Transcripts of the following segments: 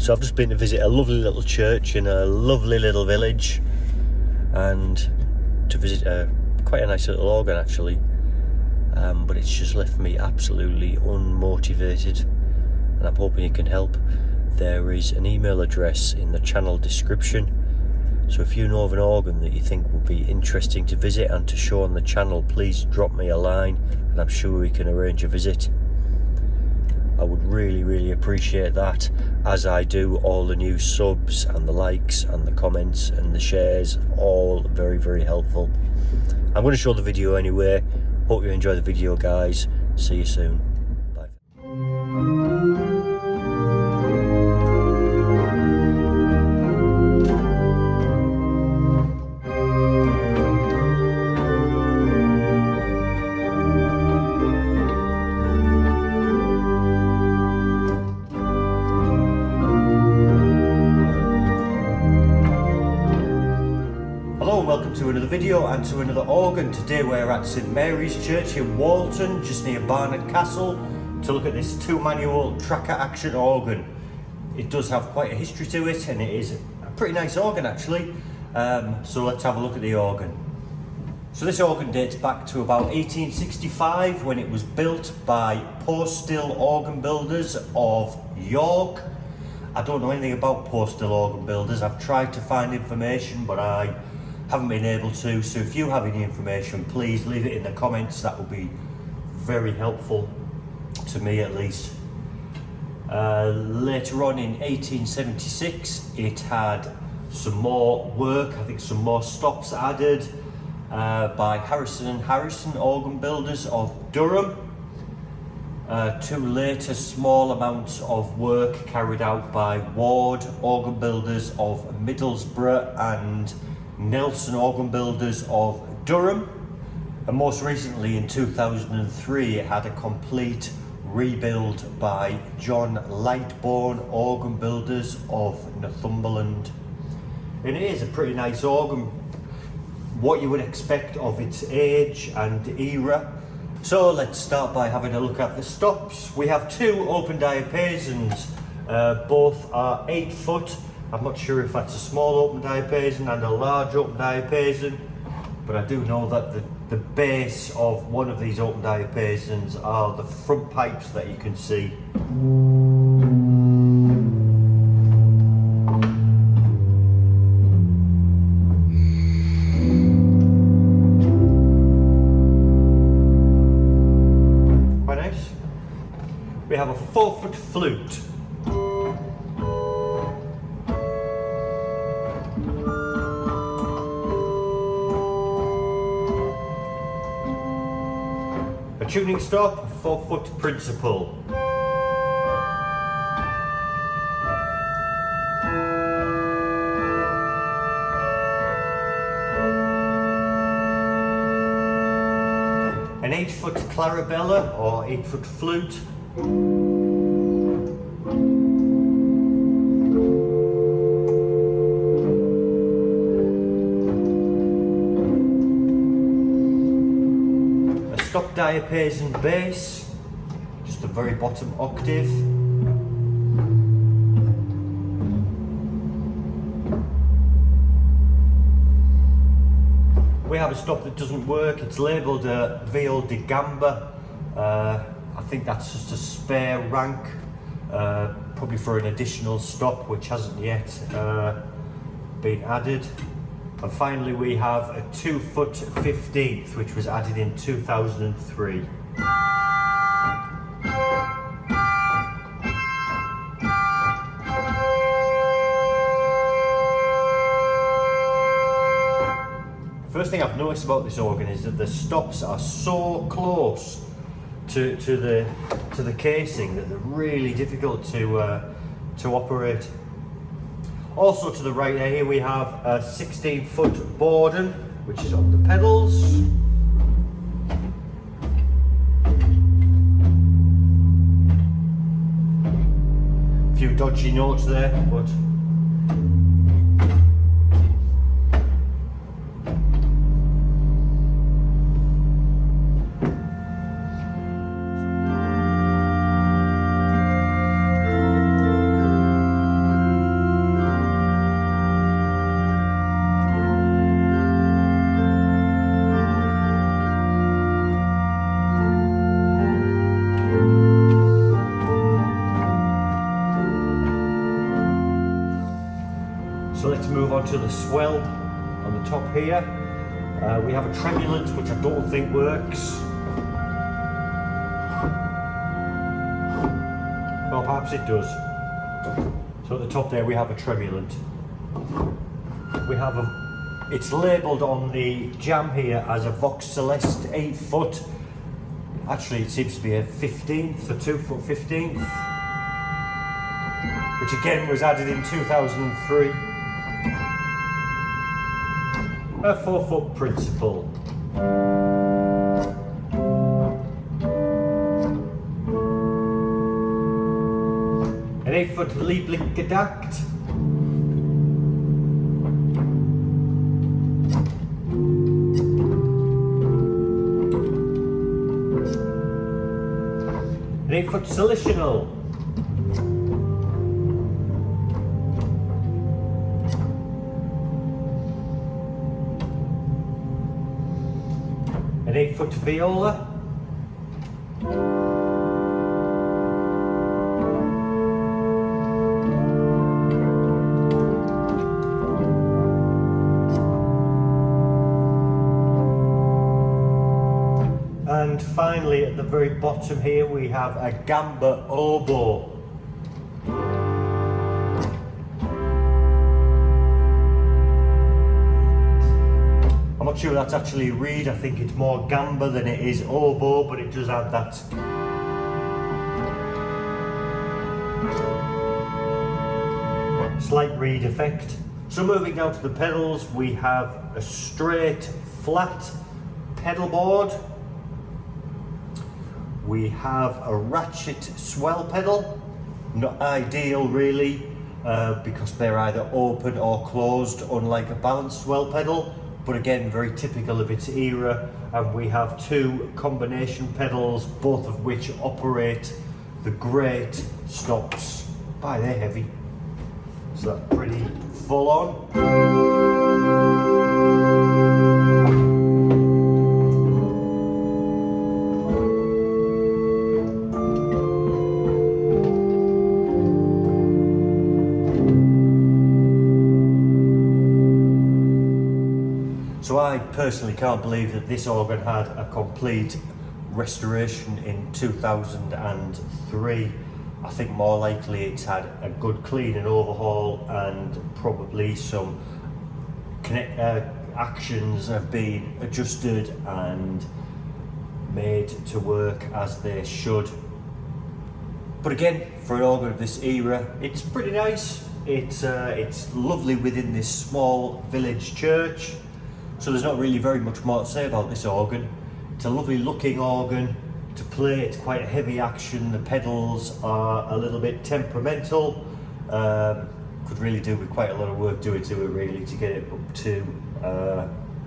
So I've just been to visit a lovely little church in a lovely little village, and to visit quite a nice little organ actually, but it's just left me absolutely unmotivated, and I'm hoping it can help. There is an email address in the channel description, so if you know of an organ that you think would be interesting to visit and to show on the channel, please drop me a line and I'm sure we can arrange a visit. I would really appreciate that, as I do all the new subs and the likes and the comments and the shares, all very helpful. I'm going to show the video anyway. Hope you enjoy the video, guys. See you soon. Bye. Welcome to another video and to another organ. Today we're at St Mary's Church in Whorlton, just near Barnard Castle, to look at this 2-manual tracker action organ. It does have quite a history to it, and it is a pretty nice organ actually. So let's have a look at the organ. So this organ dates back to about 1865, when it was built by Postill organ builders of York. I don't know anything about Postill organ builders. I've tried to find information, but I haven't been able to. So if you have any information, please leave it in the comments. That would be very helpful to me, at least. Later on in 1876, it had some more work, I think some more stops added by Harrison & Harrison organ builders of Durham. Two later small amounts of work carried out by Ward organ builders of Middlesbrough and Nelson organ builders of Durham, and most recently in 2003 it had a complete rebuild by John Lightbourne organ builders of Northumberland. And it is a pretty nice organ, what you would expect of its age and era. So let's start by having a look at the stops. We have two open diapasons, both are 8 foot. I'm not sure if that's a small open diapason and a large open diapason, but I do know that the base of one of these open diapasons are the front pipes that you can see. Quite nice. We have a 4-foot flute. A tuning stop, 4-foot principal. An 8-foot clarabella or 8-foot flute. Stop diapason bass, just the very bottom octave. We have a stop that doesn't work. It's labelled a viol de gamba. I think that's just a spare rank, probably for an additional stop which hasn't yet been added. And finally we have a 2-foot 15th, which was added in 2003. First thing I've noticed about this organ is that the stops are so close to the casing that they're really difficult to operate. Also to the right here we have a 16-foot Borden, which is on the pedals. A few dodgy notes there, but So let's move on to the swell on the top here. We have a tremulant, which I don't think works. Well, perhaps it does. So at the top there we have a tremulant. We have it's labelled on the jam here as a Vox Celeste 8 foot. Actually it seems to be a 15th, a 2 foot 15th. Which again was added in 2003. A 4 foot principal. An 8 foot Liebling Gedacht. An 8 foot Solutional. An 8 foot Viola. And finally at the very bottom here we have a Gamba oboe. I'm not sure that's actually a reed, I think it's more gamba than it is oboe, but it does have that slight reed effect. So moving down to the pedals, we have a straight flat pedal board. We have a ratchet swell pedal, not ideal really, because they're either open or closed, unlike a balanced swell pedal, but again very typical of its era. And we have two combination pedals, both of which operate the great stops. Boy, they're heavy, so that's pretty full on. So I personally can't believe that this organ had a complete restoration in 2003. I think more likely it's had a good clean and overhaul, and probably some actions have been adjusted and made to work as they should. But again, for an organ of this era, it's pretty nice. It's lovely within this small village church. So there's not really very much more to say about this organ. It's a lovely looking organ to play. It's quite a heavy action. The pedals are a little bit temperamental. Could really do with quite a lot of work doing to it really to get it up to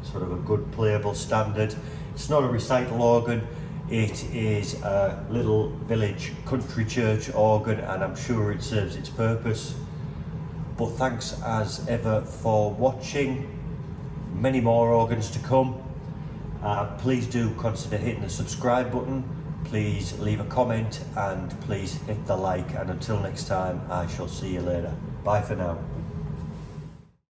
sort of a good playable standard. It's not a recital organ. It is a little village country church organ, and I'm sure it serves its purpose. But thanks as ever for watching. Many more organs to come. Please do consider hitting the subscribe button. Please leave a comment and please hit the like. And until next time, I shall see you later. Bye for now.